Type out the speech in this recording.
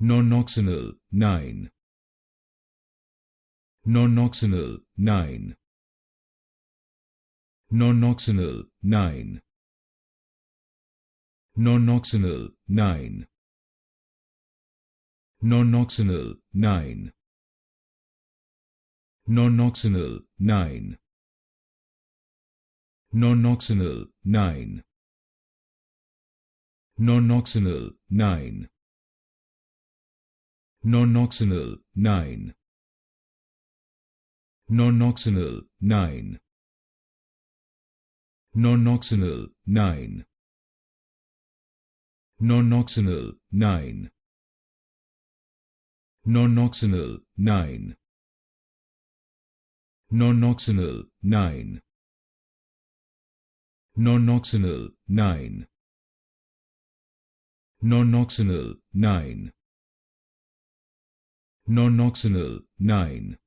Nonoxynol-9. Nonoxynol-9. Nonoxynol-9. Nonoxynol-9. Nonoxynol-9. Nonoxynol-9. Nonoxynol-9. Nonoxynol-9. Nonoxynol-9. Nonoxynol-9. Nonoxynol-9. Nonoxynol-9. Nonoxynol-9. Nonoxynol-9. Nonoxynol-9. Nonoxynol-9. Nonoxynol-9.